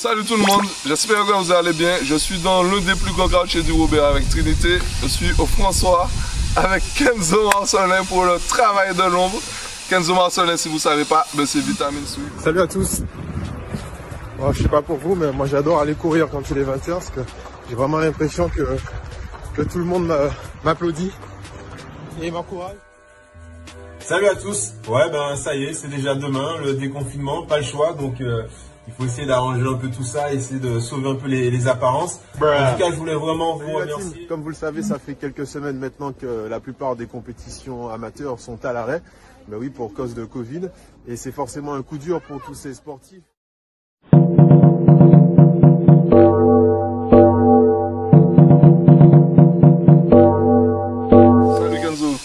Salut tout le monde, j'espère que vous allez bien. Je suis dans l'un des plus grands quartiers du Robert avec Trinité. Je suis au François avec Kenzo Marcelin pour le travail de l'ombre. Kenzo Marcelin, si vous ne savez pas, c'est Vitamine Sweet. Salut à tous. Bon, je sais pas pour vous, mais moi j'adore aller courir quand il est 20h parce que j'ai vraiment l'impression que tout le monde m'applaudit et m'encourage. Salut à tous. Ouais, ben ça y est, c'est déjà demain, le déconfinement, pas le choix, donc il faut essayer d'arranger un peu tout ça, essayer de sauver un peu les apparences. En tout cas, je voulais vraiment vous remercier. Comme vous le savez, ça fait quelques semaines maintenant que la plupart des compétitions amateurs sont à l'arrêt. Ben oui, pour cause de Covid. Et c'est forcément un coup dur pour tous ces sportifs.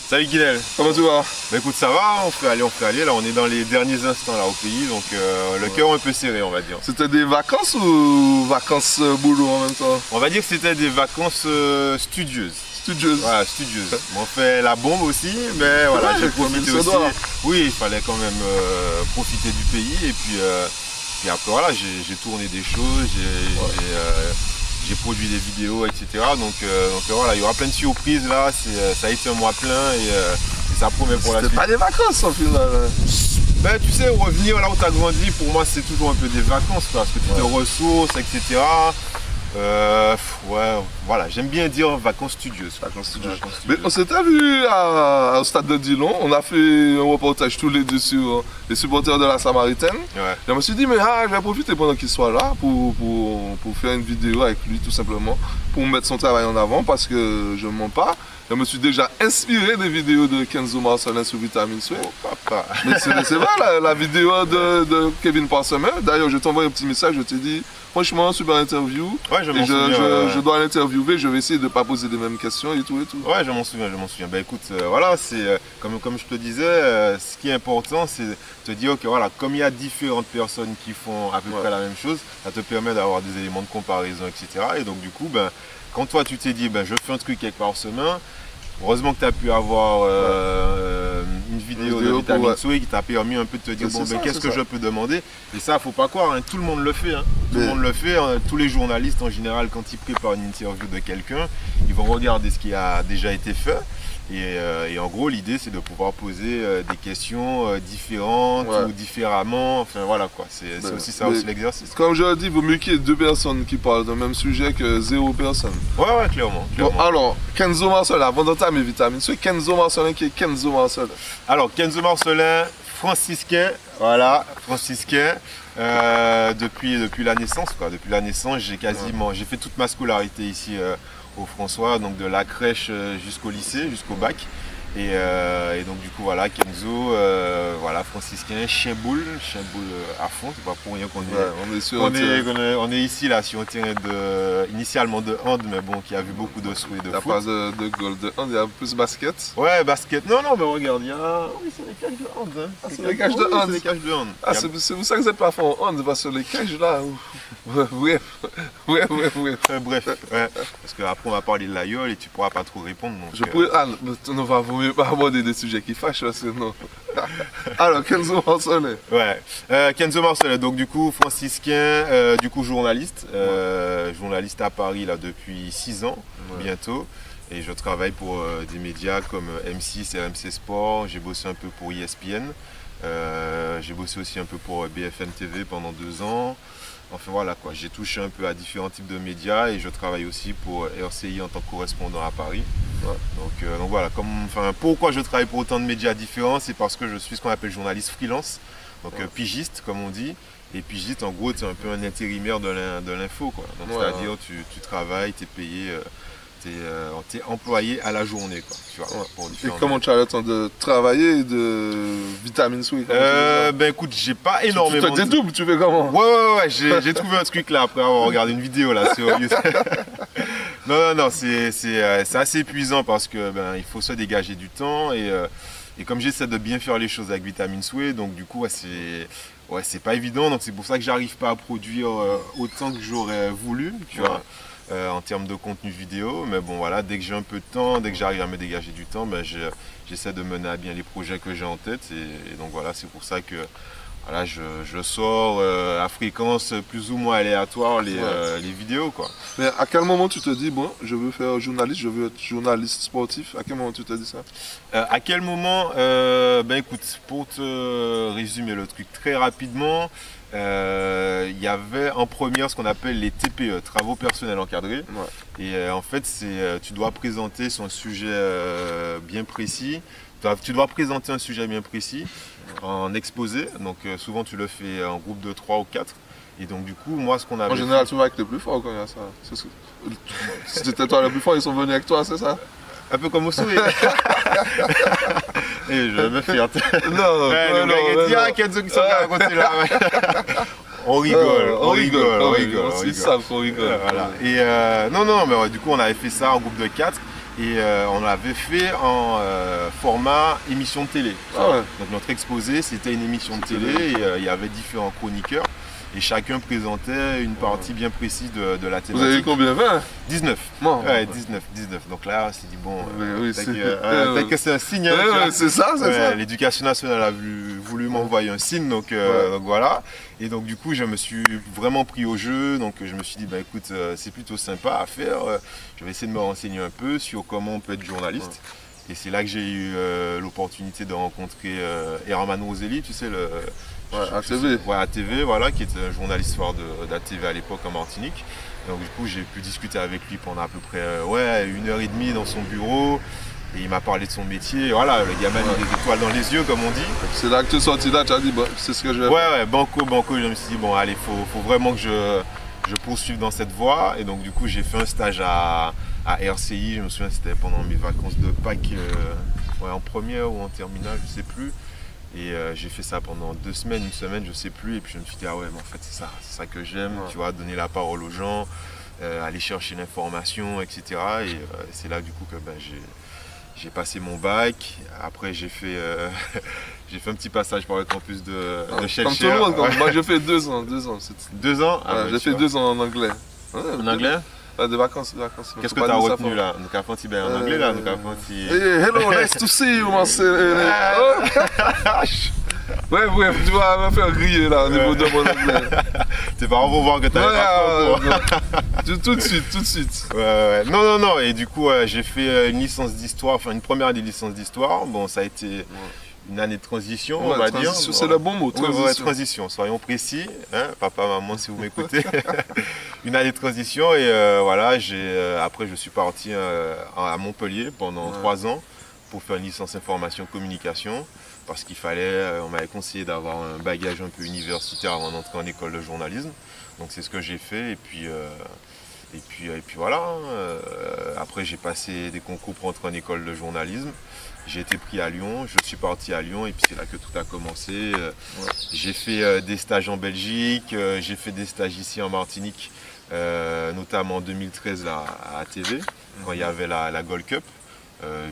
Salut Guinel. Comment tu vas? Bah écoute, ça va, on fait aller, là on est dans les derniers instants là au pays, donc le cœur un peu serré on va dire. C'était des vacances ou vacances boulot en même temps? On va dire que c'était des vacances studieuses. Studieuses. Voilà, studieuses. On fait la bombe aussi, mais voilà, j'ai profité aussi. Oui, il fallait quand même profiter du pays et puis après voilà, j'ai tourné des choses, j'ai produit des vidéos, etc. Donc voilà, il y aura plein de surprises là, ça a été un mois plein et ça promet pour la suite. C'était pas des vacances au final. Ben tu sais, revenir là où tu as grandi, pour moi c'est toujours un peu des vacances parce que tu te ressources, etc. Ouais, voilà, j'aime bien dire vacances studieuses. Mais on s'était vu au stade de Dillon, on a fait un reportage tous les deux sur les supporters de la Samaritaine. Ouais. Je me suis dit, mais je vais profiter pendant qu'il soit là pour faire une vidéo avec lui tout simplement, pour mettre son travail en avant parce que je ne mens pas. Je me suis déjà inspiré des vidéos de Kenzo Marcelin sur Vitamine Sweet. Oh papa. Mais c'est vrai, la vidéo de Kevin Parsemer. D'ailleurs, je t'envoie un petit message, je te dis, franchement, super interview. Ouais, je dois l'interviewer, je vais essayer de ne pas poser les mêmes questions et tout. Ouais, je m'en souviens. Bah écoute, voilà, c'est comme je te disais, ce qui est important, c'est de te dire que voilà, comme il y a différentes personnes qui font à peu près la même chose, ça te permet d'avoir des éléments de comparaison, etc. Et donc du coup, quand toi tu t'es dit, je fais un truc quelque part semaine, heureusement que tu as pu avoir une vidéo de Vitamine Sweet qui t'a permis un peu de te dire qu'est-ce que je peux demander. Et ça, faut pas croire, tout le monde le fait. Tout le monde le fait. Tous les journalistes en général, quand ils préparent une interview de quelqu'un, ils vont regarder ce qui a déjà été fait. Et en gros, l'idée, c'est de pouvoir poser des questions différentes ou différemment. Enfin voilà quoi, c'est aussi ça aussi l'exercice. Comme je l'ai dit, il vaut mieux qu'il y ait deux personnes qui parlent d'un même sujet que zéro personne. Ouais, clairement. Bon, alors, Kenzo Marcelin, avant d'entamer Vitamine Sweet, Kenzo Marcelin qui est Kenzo Marcelin. Alors, Kenzo Marcelin, franciscain, voilà, franciscain. Depuis la naissance, quoi. Depuis la naissance, j'ai fait toute ma scolarité ici au François, donc de la crèche jusqu'au lycée, jusqu'au bac. Et donc du coup voilà, Kenzo, voilà, franciscain, chien boule à fond, c'est pas pour rien qu'on est, on est ici là sur un terrain initialement de hand, mais bon, qui a vu beaucoup de souhaits de foot. Il n'y a pas de goal de hand, il y a plus basket. Ouais, basket, non, mais regarde, il y a... Oui, c'est les cages de hand. Hein. C'est les cages de hand. C'est les cages de hand. C'est pour ça que vous n'êtes pas fort en hand, parce que les cages là... Bref, parce qu'après on va parler de l'aïeul et tu pourras pas trop répondre. Donc, on va pas aborder des sujets qui fâchent, sinon. Alors, Kenzo Marcelin. Ouais, Kenzo Marcelin, donc du coup franciscain, du coup journaliste, journaliste à Paris là depuis 6 ans bientôt. Et je travaille pour des médias comme M6 et RMC Sport, j'ai bossé un peu pour ESPN, j'ai bossé aussi un peu pour BFM TV pendant 2 ans. Enfin voilà quoi, j'ai touché un peu à différents types de médias et je travaille aussi pour RCI en tant que correspondant à Paris. Donc voilà, pourquoi je travaille pour autant de médias différents, c'est parce que je suis ce qu'on appelle journaliste freelance, donc pigiste comme on dit. Et pigiste en gros, tu es un peu un intérimaire de l'info quoi. Donc c'est-à-dire tu travailles, tu es payé, t'es employé à la journée quoi, tu vois, et comment tu as le temps de travailler de Vitamine Sweet? Écoute, j'ai pas énormément. Tu te dédoubles, tu fais comment? Ouais, j'ai trouvé un truc là après avoir regardé une vidéo là sur YouTube. Non, c'est assez épuisant parce que il faut se dégager du temps et comme j'essaie de bien faire les choses avec Vitamine Sweet, donc du coup c'est pas évident, donc c'est pour ça que j'arrive pas à produire autant que j'aurais voulu, tu vois. En termes de contenu vidéo, mais bon voilà, dès que j'ai un peu de temps, dès que j'arrive à me dégager du temps, j'essaie de mener à bien les projets que j'ai en tête et donc voilà, c'est pour ça que voilà, je sors à fréquence plus ou moins aléatoire les vidéos, quoi. Mais à quel moment tu te dis, bon, je veux faire journaliste, je veux être journaliste sportif? À quel moment tu te dis ça? À quel moment ben écoute, pour te résumer le truc très rapidement, il y avait en première ce qu'on appelle les TPE, travaux personnels encadrés. Et en fait, tu dois présenter sur un sujet bien précis. Tu dois présenter un sujet bien précis en exposé. Donc souvent tu le fais en groupe de 3 ou 4. Et donc du coup, moi ce qu'on avait... En général, tu vas avec les plus forts quand il y a ça. Si c'était toi le plus fort, ils sont venus avec toi, c'est ça? Un peu comme au sourire. Et je me fierté. Non, on rigole. C'est ça qu'on rigole. Voilà. Et non, mais ouais, du coup, on avait fait ça en groupe de 4 et on l'avait fait en format émission de télé. Donc notre exposé, c'était une émission de télé et il y avait différents chroniqueurs. Et chacun présentait une partie bien précise de la thématique. Vous avez eu combien? 20? 19. Bon, ouais, 19. Donc là, on s'est dit, bon, oui, peut-être que c'est un signe. C'est ça, c'est ça. L'éducation nationale a voulu m'envoyer un signe, donc voilà. Et donc du coup, je me suis vraiment pris au jeu. Donc je me suis dit, bah, écoute, c'est plutôt sympa à faire. Je vais essayer de me renseigner un peu sur comment on peut être journaliste. Et c'est là que j'ai eu l'opportunité de rencontrer Herman Roselli, tu sais, ATV. Ouais, ATV, voilà, qui était un journaliste phare d'ATV à l'époque en Martinique. Donc du coup, j'ai pu discuter avec lui pendant à peu près 1h30 dans son bureau. Et il m'a parlé de son métier. Et voilà, le gamin a des étoiles dans les yeux, comme on dit. C'est là que tu es sorti là, tu as dit, bah, c'est ce que je vais faire. Ouais, banco. Je me suis dit, bon, allez, faut vraiment que je poursuive dans cette voie. Et donc du coup, j'ai fait un stage à RCI. Je me souviens, c'était pendant mes vacances de Pâques, en première ou en terminale, je sais plus. Et j'ai fait ça pendant 2 semaines, 1 semaine, je sais plus. Et puis je me suis dit, ah ouais, mais en fait, c'est ça que j'aime, tu vois, donner la parole aux gens, aller chercher l'information, etc. Et c'est là, du coup, que ben, j'ai passé mon bac. Après, j'ai fait un petit passage par le campus de Shellshare. Comme tout le monde, moi, j'ai fait 2 ans. 2 ans, 2 ans? J'ai fait 2 ans en anglais. En anglais? Des vacances. Qu'est-ce que tu as retenu là? Nous avons fait en anglais là, nous avons fait... Hello, nice to see you, Ouais, bref, tu vas me faire griller là au niveau de mon anglais. Tes parents vont voir que tu as tout de suite. Ouais. Non. Et du coup, j'ai fait une licence d'histoire, enfin une première année de licence d'histoire. Bon, ça a été une année de transition, on va dire. C'est le bon mot, transition, soyons précis. Hein, papa, maman, si vous m'écoutez. Une année de transition et voilà, après je suis parti à Montpellier pendant 3 ans pour faire une licence information communication parce qu'il fallait, on m'avait conseillé d'avoir un bagage un peu universitaire avant d'entrer en école de journalisme. Donc c'est ce que j'ai fait et puis voilà. Après j'ai passé des concours pour entrer en école de journalisme. J'ai été pris à Lyon, je suis parti à Lyon et puis c'est là que tout a commencé. J'ai fait des stages en Belgique, j'ai fait des stages ici en Martinique, notamment en 2013 là, à ATV, quand il y avait la Gold Cup.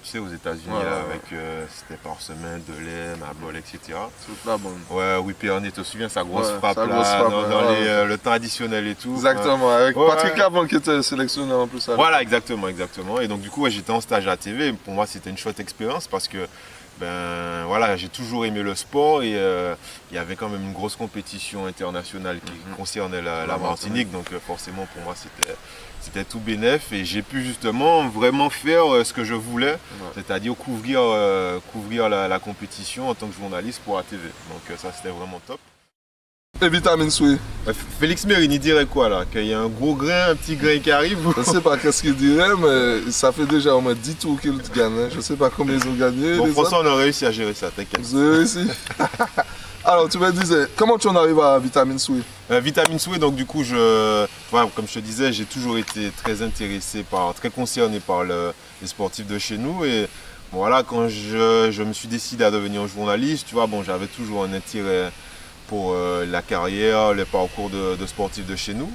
Tu sais, aux États-Unis, c'était par semaine, de lait, ma bol, etc. Ouais, oui, Pernet, tu te souviens, sa grosse frappe là, dans le temps additionnel et tout. Exactement, avec Patrick Lavant qui était sélectionné en plus. Voilà, exactement. Et donc, du coup, j'étais en stage à TV. Pour moi, c'était une chouette expérience parce que ben voilà, j'ai toujours aimé le sport et il y avait quand même une grosse compétition internationale qui concernait la Martinique. Donc, forcément, pour moi, c'était tout bénef et j'ai pu justement vraiment faire ce que je voulais, c'est-à-dire couvrir la compétition en tant que journaliste pour ATV. Donc ça c'était vraiment top. Et Vitamine Soué. Félix Mérine, il dirait quoi là? Qu'il y a un gros grain, un petit grain qui arrive? Je ne sais pas qu'est-ce qu'il dirait, mais ça fait déjà au moins 10 tours qu'ils gagnent. Je ne sais pas combien ils ont gagné. Bon, François, on a réussi à gérer ça, t'inquiète. Vous avez réussi? Alors, tu me disais, comment tu en arrives à Vitamine Soué? Vitamine Soué, donc du coup, comme je te disais, j'ai toujours été très intéressé très concerné par les sportifs de chez nous. Et voilà, quand je me suis décidé à devenir journaliste, tu vois, bon, j'avais toujours un intérêt pour la carrière, les parcours de sportifs de chez nous.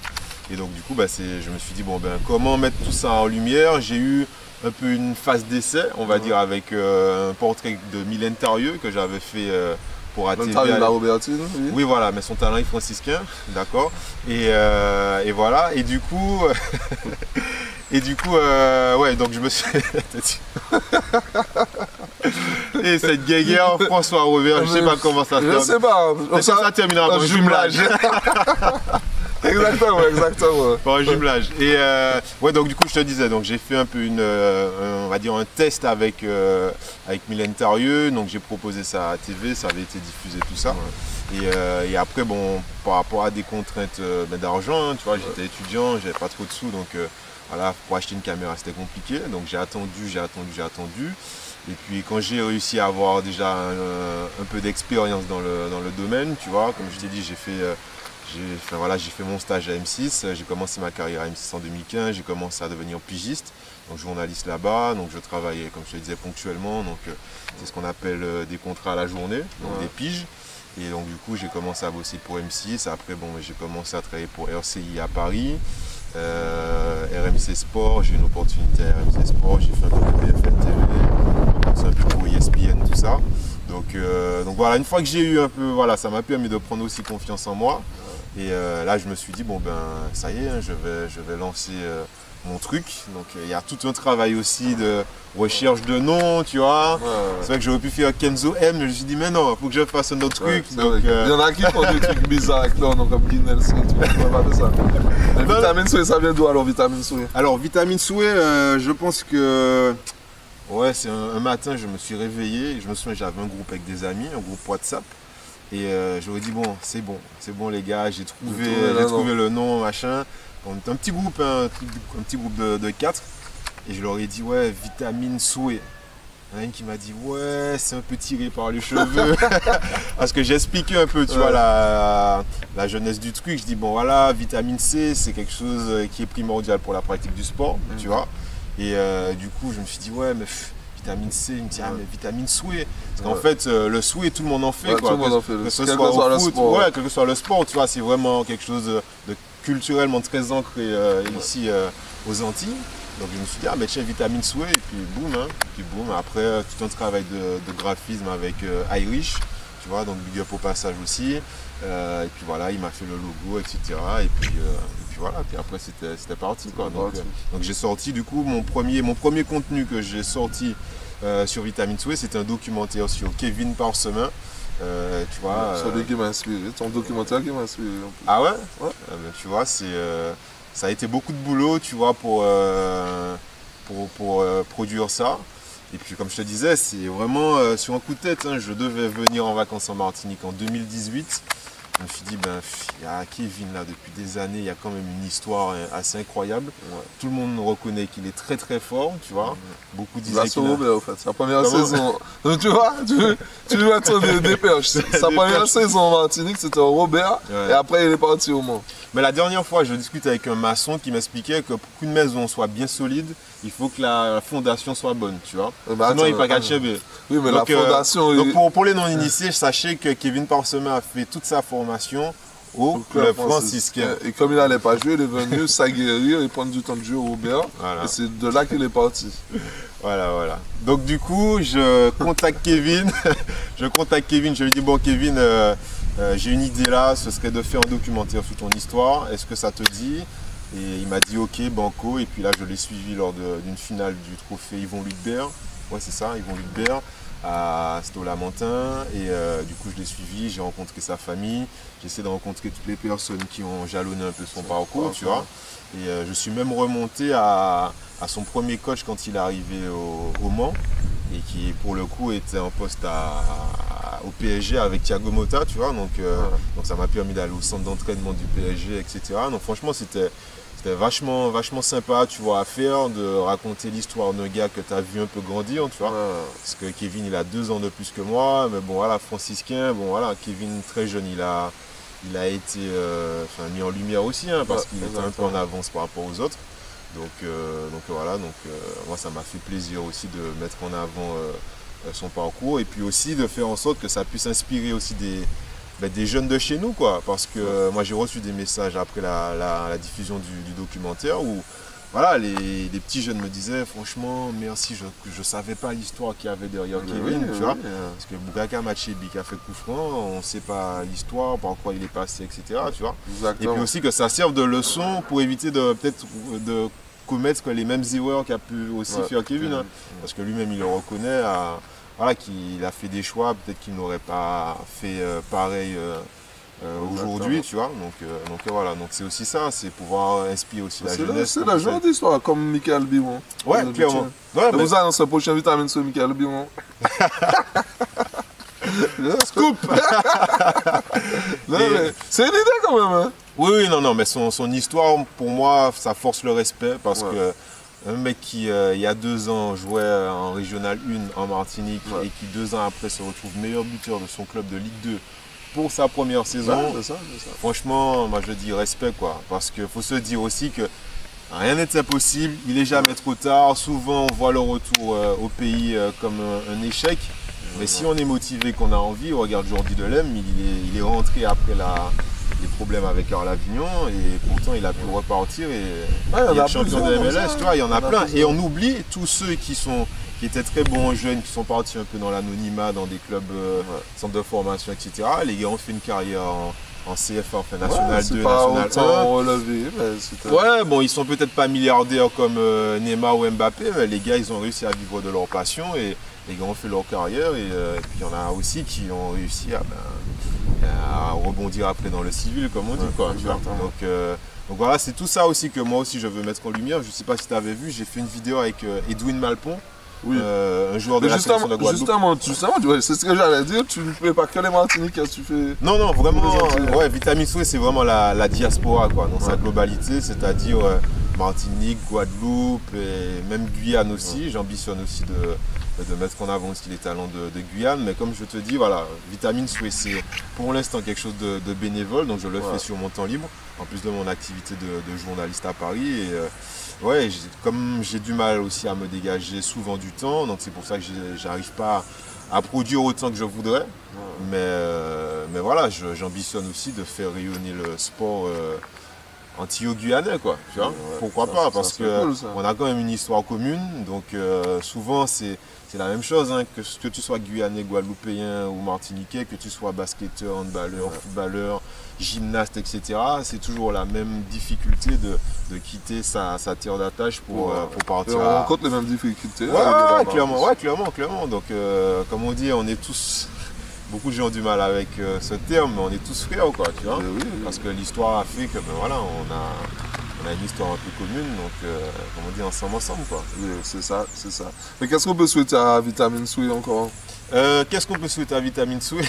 Et donc du coup, je me suis dit, bon, comment mettre tout ça en lumière? J'ai eu un peu une phase d'essai, on va dire, avec un portrait de Mylène Tarieux que j'avais fait pour ATV. Le talent de la Robertine, oui. Oui, voilà, mais son talent est franciscain, d'accord. Et voilà, et du coup, ouais, donc je me suis. Et cette guéguerre, François Robert, je sais pas comment ça se termine. Je sais pas. Ça terminera par un jumelage. Exactement, exactement. Par un jumelage. Et ouais, donc du coup, je te disais, donc j'ai fait un peu on va dire un test avec Mylène Tarieux. Donc j'ai proposé ça à TV, ça avait été diffusé, tout ça. Ouais. Et après, bon, par rapport à des contraintes d'argent, hein, tu vois, j'étais étudiant, j'avais pas trop de sous, donc voilà, pour acheter une caméra, c'était compliqué. Donc j'ai attendu. Et puis quand j'ai réussi à avoir déjà un peu d'expérience dans le domaine, tu vois, comme je t'ai dit, j'ai fait mon stage à M6, j'ai commencé ma carrière à M6 en 2015, j'ai commencé à devenir pigiste, donc journaliste là-bas, donc je travaillais, comme je te disais, ponctuellement, donc c'est ce qu'on appelle des contrats à la journée, donc des piges. Et donc du coup j'ai commencé à bosser pour M6, après bon, j'ai commencé à travailler pour RCI à Paris, RMC Sport, j'ai eu une opportunité à RMC Sport, j'ai fait un peu de BFM TV, un peu pour ESPN, tout ça. Donc voilà, une fois que j'ai eu un peu, voilà, ça m'a permis de prendre aussi confiance en moi. Et là je me suis dit, bon ben ça y est, hein, je vais lancer mon truc. Donc il y a tout un travail aussi de recherche de nom, tu vois. C'est vrai que j'aurais pu faire Kenzo M, mais je me suis dit, mais non, il faut que je fasse un autre truc. Donc, il y en a qui font des trucs bizarres avec leur nom, comme Guinel, tu ne pas de ça. Mais vitamine Soué, ça vient d'où alors, vitamine Soué? Alors, vitamine Soué, je pense que. Ouais, c'est un matin, je me suis réveillé. Je me souviens, j'avais un groupe avec des amis, un groupe WhatsApp. Et j'aurais dit, bon, c'est bon les gars, j'ai trouvé le nom, machin. On était un petit groupe, un petit groupe de 4. Et je leur ai dit, ouais, vitamine Soué. Il y en a une qui m'a dit, ouais, c'est un peu tiré par les cheveux. Parce que j'expliquais un peu, tu vois, la jeunesse du truc. Je dis, bon, voilà, vitamine C, c'est quelque chose qui est primordial pour la pratique du sport, tu vois. Et du coup, je me suis dit, ouais, mais vitamine C, il me dit, ah, mais vitamine Soué. Parce qu'en fait, le Soué, tout le monde en fait, quoi. Tout le monde en fait. Que ce soit au foot, ouais, quel que soit le sport, tu vois, c'est vraiment quelque chose de culturellement très ancré ici aux Antilles. Donc je me suis dit, ah mais tiens, vitamine Soué, et puis boum, hein. Puis boum, après tout un travail de graphisme avec Irish, tu vois, donc big up au passage aussi. Et puis voilà, il m'a fait le logo, etc. Et puis voilà, puis après c'était parti, quoi. Donc j'ai sorti du coup mon premier contenu que j'ai sorti sur Vitamine Soué, c'était un documentaire sur Kevin Parsemin. Tu vois, c'est lui qui m'a inspiré, ton documentaire qui m'a inspiré. Ah ouais, ouais. Tu vois, ça a été beaucoup de boulot, tu vois, pour produire ça. Et puis comme je te disais, c'est vraiment sur un coup de tête, hein. Je devais venir en vacances en Martinique en 2018. Je me suis dit, ben, il y a Kevin là depuis des années, il y a quand même une histoire assez incroyable. Ouais. Tout le monde reconnaît qu'il est très très fort, tu vois. Beaucoup disaient qu'il Robert, en fait, sa première saison. Donc, tu vois, tu dois être des perches. Sa première saison en Martinique, c'était au Robert, et après il est parti au Mans. Mais la dernière fois, je discutais avec un maçon qui m'expliquait que pour qu'une maison soit bien solide, il faut que la fondation soit bonne, tu vois. Sinon, il ne peut pas catcher. Oui, mais donc, la fondation... donc pour les non-initiés, sachez que Kevin Parsemin a fait toute sa formation au club franciscain. Et comme il n'allait pas jouer, il est venu s'aguerrir et prendre du temps de jeu au Robert. Voilà. Et c'est de là qu'il est parti. Voilà. Donc du coup, je contacte Kevin. Je lui dis, bon Kevin, j'ai une idée là, ce serait de faire un documentaire sur ton histoire. Est-ce que ça te dit? Et il m'a dit ok, banco. Et puis là, je l'ai suivi lors d'une finale du trophée Yvon Ludbert. Ouais, c'est ça, Yvon Ludbert, à Sto-Lamentin. Et du coup, je l'ai suivi, j'ai rencontré sa famille. J'essaie de rencontrer toutes les personnes qui ont jalonné un peu son parcours, tu vois. Et je suis même remonté à son premier coach quand il est arrivé au Mans. Et qui, pour le coup, était en poste au PSG avec Thiago Motta, tu vois. Donc ça m'a permis d'aller au centre d'entraînement du PSG, etc. Donc franchement, c'était vachement sympa, tu vois, à faire, de raconter l'histoire d'un gars que tu as vu un peu grandir, tu vois. Parce que Kevin, il a 2 ans de plus que moi, mais bon, voilà, franciscain, bon, voilà, Kevin, très jeune, il a été mis en lumière aussi, hein, parce qu'il était un peu en avance par rapport aux autres. Donc voilà, moi, ça m'a fait plaisir aussi de mettre en avant son parcours, et puis aussi de faire en sorte que ça puisse inspirer aussi des jeunes de chez nous, quoi, parce que moi j'ai reçu des messages après la diffusion du documentaire où voilà, les petits jeunes me disaient franchement merci, je ne savais pas l'histoire qu'il y avait derrière Kevin, tu vois. Parce que Bougaka Machebi qui a fait coup franc, on ne sait pas l'histoire, par quoi il est passé, etc. Tu vois. Exactement. Et puis aussi que ça serve de leçon pour éviter peut-être de commettre les mêmes erreurs qu'a pu aussi faire Kevin. Hein. Parce que lui-même il le reconnaît, voilà, qu'il a fait des choix, peut-être qu'il n'aurait pas fait pareil. Aujourd'hui, tu vois, donc voilà, donc c'est aussi ça, c'est pouvoir inspirer aussi la jeunesse. C'est la genre d'histoire, comme Michael Biron. Ouais, clairement. Ouais, vous annoncez le prochain vitamine sur Michael Biron. Scoop. C'est une idée quand même, hein. Oui, non, mais son histoire, pour moi, ça force le respect, parce que un mec qui, il y a 2 ans, jouait en Régional 1 en Martinique, et qui 2 ans après se retrouve meilleur buteur de son club de Ligue 2, pour sa première saison, c'est ça. Franchement, moi je dis respect, quoi. Parce qu'il faut se dire aussi que rien n'est impossible, il n'est jamais trop tard. Souvent on voit le retour au pays comme un échec. Mais si on est motivé, qu'on a envie, on regarde Jordi Delem, il est rentré après les problèmes avec Arles Avignon et pourtant il a pu repartir et il est champion de MLS, tu vois, il y en a plein. Et on oublie tous ceux qui étaient très bons jeunes, qui sont partis un peu dans l'anonymat, dans des clubs, centres de formation, etc. Les gars ont fait une carrière en CFA, enfin National 2, National 1. Relevé, ouais, bon, ils sont peut-être pas milliardaires comme Neymar ou Mbappé, mais les gars, ils ont réussi à vivre de leur passion et les gars ont fait leur carrière. Et puis il y en a aussi qui ont réussi à rebondir après dans le civil, comme on dit, quoi. Tu vois. Donc voilà, c'est tout ça aussi que moi aussi je veux mettre en lumière. Je ne sais pas si tu avais vu, j'ai fait une vidéo avec Edwin Malpon. Oui. Un joueur de la sélection de Guadeloupe. Justement, c'est ce que j'allais dire, tu ne fais pas que les Martiniquais, tu fais... Non, vraiment, ouais, Vitamine Souhait, c'est vraiment la diaspora, quoi, dans sa globalité, c'est-à-dire Martinique, Guadeloupe et même Guyane aussi. J'ambitionne aussi de mettre en avant aussi les talents de Guyane, mais comme je te dis, voilà, Vitamine Souhait, c'est pour l'instant quelque chose de bénévole, donc je le fais sur mon temps libre, en plus de mon activité de journaliste à Paris. Et, ouais, comme j'ai du mal aussi à me dégager souvent du temps, donc c'est pour ça que j'arrive pas à produire autant que je voudrais. Mais voilà, j'ambitionne aussi de faire rayonner le sport antillo-guyanais, quoi. Tu vois, pourquoi pas, parce qu'on a quand même une histoire commune, donc souvent c'est la même chose, hein, que tu sois guyanais, guadeloupéen ou martiniquais, que tu sois basketteur, handballeur, footballeur, gymnaste, etc. C'est toujours la même difficulté de quitter sa terre d'attache pour partir. On rencontre les mêmes difficultés. Ouais, clairement. Donc, comme on dit, on est tous... Beaucoup de gens ont du mal avec ce terme, mais on est tous frères, quoi, tu vois. Oui. Parce que l'histoire a fait que, ben voilà, on a une histoire un peu commune, donc, comme on dit, ensemble, quoi. Oui, c'est ça. Mais qu'est-ce qu'on peut souhaiter à Vitamine Souhait encore? Qu'est-ce qu'on peut souhaiter à Vitamine Souhait?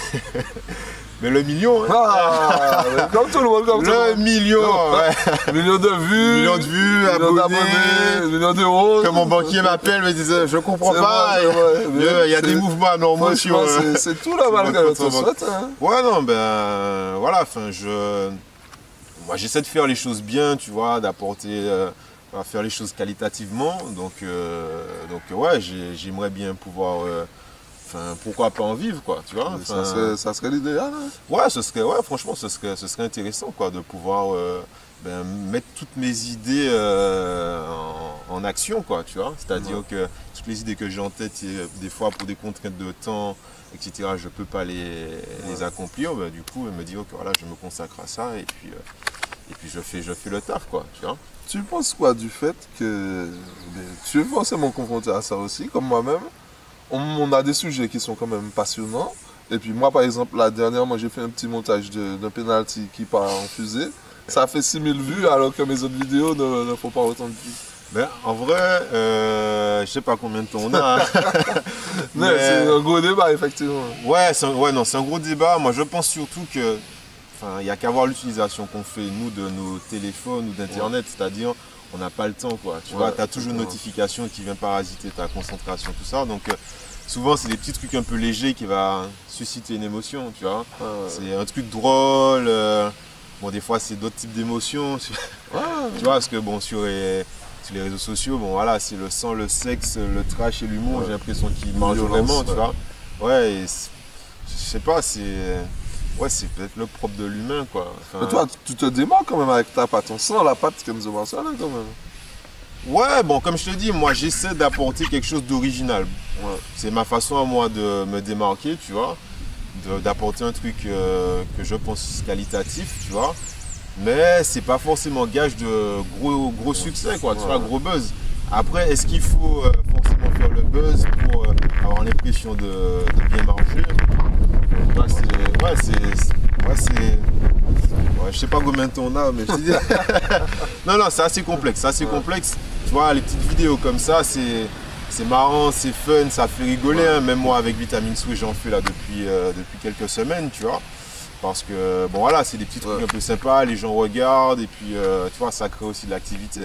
Mais le million, hein. Ah, comme tout le monde, le million, ouais. Million de vues, abonnés, million d'euros. Que mon banquier m'appelle, me disait, je comprends pas. Il y a des mouvements anormaux sur... C'est tout là, malgré notre souhait. Ouais, non, ben, voilà, enfin, moi, j'essaie de faire les choses bien, tu vois, d'apporter... faire les choses qualitativement, donc ouais, j'aimerais bien pouvoir... pourquoi pas en vivre, quoi, tu vois. Ça serait l'idéal, hein. Ouais, franchement, ce serait intéressant, quoi, de pouvoir mettre toutes mes idées en action, quoi, tu vois. C'est-à-dire que toutes les idées que j'ai en tête, des fois, pour des contraintes de temps, etc., je ne peux pas les accomplir. Du coup, me dire que voilà, je me consacre à ça et puis je fais le taf, quoi, tu vois. Tu penses quoi du fait que tu es forcément confronté à ça aussi, comme moi-même? On a des sujets qui sont quand même passionnants. Et puis moi, par exemple, la dernière, j'ai fait un petit montage d'un penalty qui part en fusée. Ça fait 6000 vues alors que mes autres vidéos ne font pas autant de vues. Ben, en vrai, je sais pas combien de temps on a. C'est un gros débat, effectivement. Ouais, c'est un gros débat. Moi, je pense surtout que il n'y a qu'à voir l'utilisation qu'on fait, nous, de nos téléphones ou d'Internet. C'est-à-dire, on n'a pas le temps, quoi. Tu vois, tu as toujours une notification qui vient parasiter ta concentration, tout ça. Donc, souvent, c'est des petits trucs un peu légers qui vont susciter une émotion, tu vois. C'est un truc drôle. Bon, des fois, c'est d'autres types d'émotions. Tu vois, parce que, bon, sur les réseaux sociaux, bon, voilà, c'est le sang, le sexe, le trash et l'humour. J'ai l'impression qu'ils marchent vraiment, tu vois. Ouais, et je sais pas, c'est peut-être le propre de l'humain, quoi. Mais toi, tu te démarques quand même avec ta patte. On sent la patte comme The Marcelin, quand même. Ouais, bon, comme je te dis, moi j'essaie d'apporter quelque chose d'original. Ouais. C'est ma façon à moi de me démarquer, tu vois, d'apporter un truc que je pense qualitatif, tu vois. Mais c'est pas forcément gage de gros succès, quoi, tu vois, gros buzz. Après, est-ce qu'il faut forcément faire le buzz pour avoir l'impression de bien marcher? Ouais, je sais pas combien de temps on a, mais je te dis. Non, c'est assez complexe, complexe. Tu vois, les petites vidéos comme ça, c'est marrant, c'est fun, ça fait rigoler. Hein. Même moi, avec Vitamine Sway, j'en fais là depuis quelques semaines, tu vois. Parce que, bon voilà, c'est des petits trucs un peu sympas, les gens regardent, et puis, tu vois, ça crée aussi de l'activité.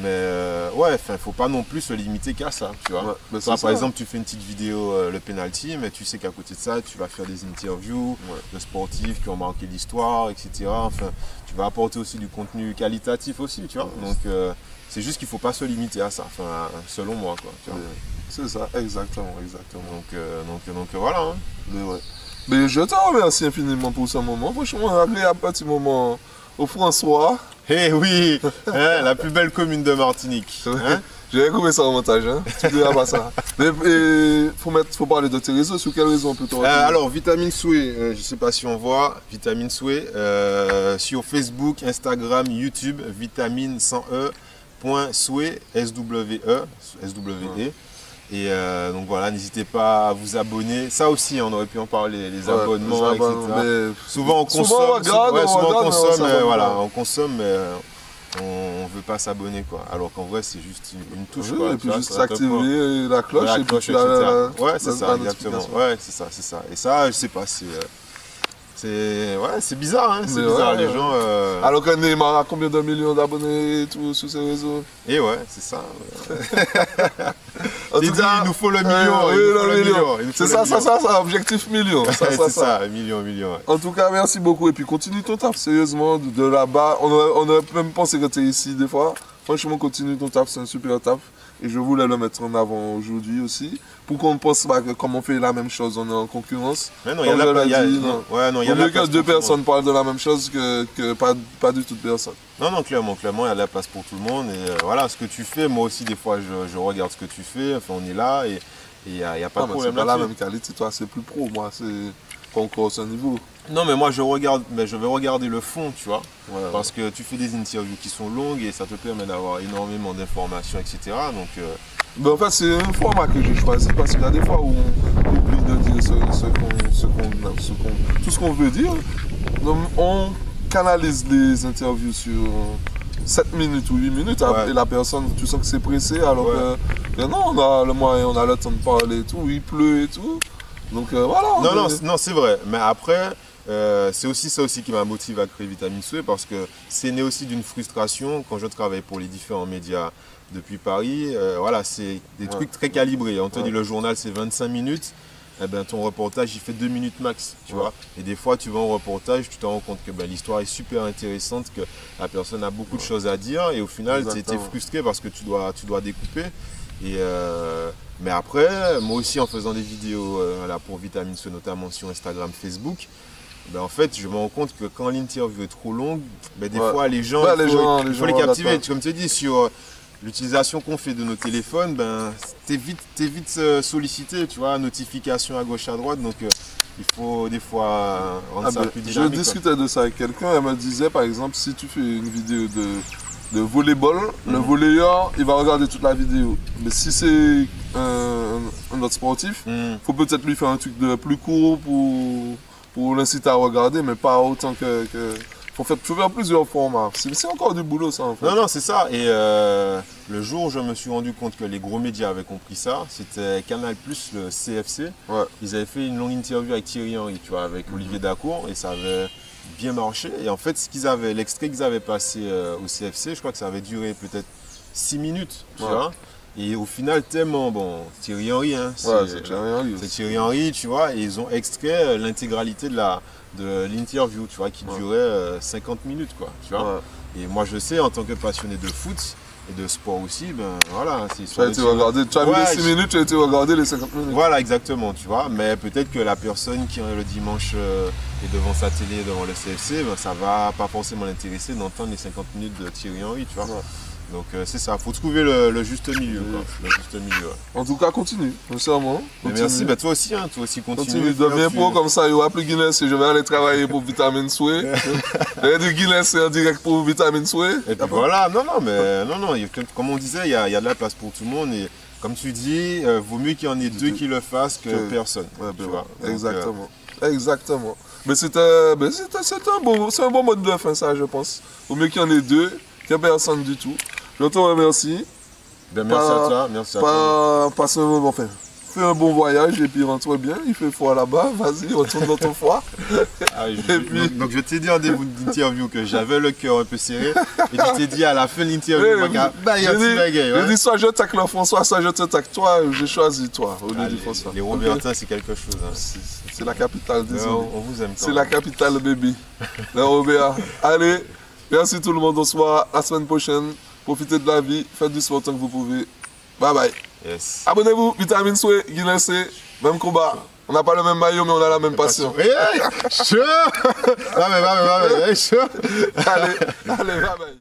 Mais ouais, faut pas non plus se limiter qu'à ça, tu vois. Ouais, toi, par exemple, tu fais une petite vidéo, le penalty, mais tu sais qu'à côté de ça, tu vas faire des interviews de sportifs qui ont marqué l'histoire, etc. Enfin, tu vas apporter aussi du contenu qualitatif aussi, tu vois. Donc, c'est juste qu'il faut pas se limiter à ça, enfin, selon moi, quoi. C'est ça, exactement. Donc voilà. Hein. Mais je te remercie infiniment pour ce moment. Franchement, un agréable petit moment au François. Eh oui, hein, la plus belle commune de Martinique. Hein? J'ai trouvé ça au montage, hein. Tu diras pas ça. Mais faut parler de tes réseaux. Sur quel réseau on peut te retrouver? Alors, Vitamine Sway, je ne sais pas si on voit, Vitamine Sway, sur Facebook, Instagram, YouTube, vitamine 100e.sway, S-W-E. Et donc voilà, n'hésitez pas à vous abonner. Ça aussi, on aurait pu en parler, les abonnements, etc. Souvent on consomme, on consomme, mais on ne veut pas s'abonner, quoi. Alors qu'en vrai, c'est juste une touche. Oui, quoi, et puis juste activer la cloche, et puis tu as ouais, c'est ça, exactement. Ouais, c'est ça. Et ça, je sais pas, c'est bizarre, hein, c'est bizarre, les gens... Alors que Neymar a combien de millions d'abonnés et tout sur ses réseaux? Et ouais, c'est ça. Il nous faut le million. Le million. C'est ça, objectif million. C'est ça, million. Ouais. En tout cas, merci beaucoup. Et puis continue ton taf, sérieusement, de là-bas. On aurait même pensé que tu es ici des fois. Franchement, continue ton taf, c'est un super taf. Et je voulais le mettre en avant aujourd'hui aussi. Pour qu'on ne pense pas que comme on fait la même chose, on est en concurrence. Mais non, il y a que deux personnes parlent de la même chose que pas du tout de personnes. Non, clairement, il y a de la place pour tout le monde. Et voilà, ce que tu fais, moi aussi, des fois, je regarde ce que tu fais. Enfin, on est là et il n'y a pas de problème. C'est pas la même qualité, toi, c'est plus pro. Moi, c'est pas encore ce niveau. Non, mais moi, je vais regarder le fond, tu vois. Parce que tu fais des interviews qui sont longues et ça te permet d'avoir énormément d'informations, etc. Donc, en fait, c'est un format que j'ai choisi parce qu'il y a des fois où on oublie de dire tout ce qu'on veut dire. Donc, on canalise les interviews sur 7 minutes ou 8 minutes et la personne, tu sens que c'est pressé alors que non, on a le moyen, on a le temps de parler et tout, il pleut et tout. Donc voilà. Non, c'est vrai. Mais après, c'est aussi ça aussi qui m'a motivé à créer Vitamine Sway parce que c'est né aussi d'une frustration quand je travaille pour les différents médias depuis Paris. Voilà, c'est des trucs très calibrés. On te dit le journal c'est 25 minutes. Eh ben, ton reportage il fait 2 minutes max, tu vois. Et des fois tu vas en reportage, tu te rends compte que l'histoire est super intéressante, que la personne a beaucoup de choses à dire et au final tu es frustré parce que tu dois découper. Et mais après, moi aussi en faisant des vidéos là, pour Vitamine Sway, notamment sur Instagram, Facebook, en fait je me rends compte que quand l'interview est trop longue, des fois les gens, il faut les captiver. Comme tu dis, sur l'utilisation qu'on fait de nos téléphones, t'es vite sollicité, tu vois, notifications à gauche à droite, donc il faut des fois rendre ça plus dynamique. Je discutais de ça avec quelqu'un, elle me disait par exemple, si tu fais une vidéo de volleyball, le volleyeur, il va regarder toute la vidéo. Mais si c'est un autre sportif, il faut peut-être lui faire un truc de plus court pour l'inciter à regarder, mais pas autant que... Faut faire plusieurs formats. C'est encore du boulot, ça, en fait. Non, c'est ça. Et le jour où je me suis rendu compte que les gros médias avaient compris ça, c'était Canal+, le CFC. Ils avaient fait une longue interview avec Thierry Henry, tu vois, avec Olivier Dacour, et ça avait bien marché. Et en fait, l'extrait qu'ils avaient passé au CFC, je crois que ça avait duré peut-être 6 minutes, tu vois. Et au final, tellement, Thierry Henry, hein, c'est Thierry Henry, tu vois, et ils ont extrait l'intégralité de l'interview, tu vois, qui durait 50 minutes, quoi, tu vois. Et moi, je sais, en tant que passionné de foot et de sport aussi, voilà. Tu as été regardé, tu as vu les 6 minutes, tu as été regardé les 50 minutes. Voilà, exactement, tu vois. Mais peut-être que la personne qui le dimanche est devant sa télé, devant le CFC, ça va pas forcément l'intéresser d'entendre les 50 minutes de Thierry Henry, tu vois. Donc c'est ça, faut trouver le juste milieu. Quoi. Le juste milieu. En tout cas, continue, sincèrement. Merci, toi aussi, continue. Continue, deviens pro comme ça, il n'y aura plus Guinness et je vais aller travailler pour Vitamine Souhait. Il y a du Guinness en direct pour Vitamine Souhait. Et puis voilà, comme on disait, il y a de la place pour tout le monde. Et comme tu dis, vaut mieux qu'il y en ait deux qui le fassent que personne. Ouais, tu vois. Exactement. Exactement. Mais c'est un bon mode de fin, ça, je pense. Vaut mieux qu'il y en ait deux que personne du tout. Je te remercie. Merci à toi. Merci à toi. Passe fais un bon voyage et puis rentre bien. Il fait froid là-bas. Vas-y, retourne dans ton foie. Donc je t'ai dit en début d'interview que j'avais le cœur un peu serré. Et je t'ai dit à la fin de l'interview, je dis soit je tacle François, soit je te tacle toi. J'ai choisi toi au lieu de François. Les Robertins, c'est quelque chose. Hein. C'est la capitale, disons. On vous aime. C'est la capitale, bébé. Les Robert. Allez, merci tout le monde. On se voit la semaine prochaine. Profitez de la vie. Faites du sport tant que vous pouvez. Bye bye. Yes. Abonnez-vous, Vitamine Souhait, Guinness, même combat. On n'a pas le même maillot, mais on a la même passion. Chaud. Allez, bye bye.